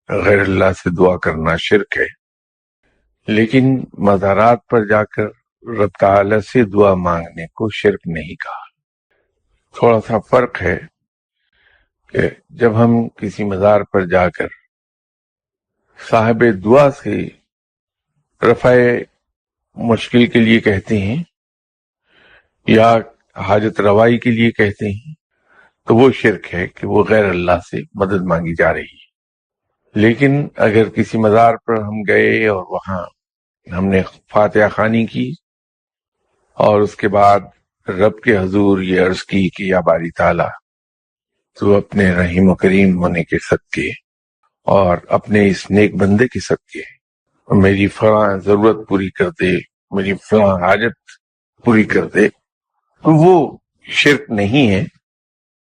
غیر اللہ سے دعا کرنا شرک ہے، لیکن مزارات پر جا کر رب تعالی سے دعا مانگنے کو شرک نہیں کہا۔ تھوڑا سا فرق ہے کہ جب ہم کسی مزار پر جا کر صاحب دعا سے رفع مشکل کے لیے کہتے ہیں یا حاجت روائی کے لیے کہتے ہیں تو وہ شرک ہے کہ وہ غیر اللہ سے مدد مانگی جا رہی ہے۔ لیکن اگر کسی مزار پر ہم گئے اور وہاں ہم نے فاتحہ خوانی کی اور اس کے بعد رب کے حضور یہ عرض کی کہ یا باری تعالیٰ تو اپنے رحیم و کریم ہونے کے صدقے اور اپنے اس نیک بندے کے صدقے میری فلاں ضرورت پوری کر دے، میری فلاں حاجت پوری کر دے، تو وہ شرک نہیں ہے،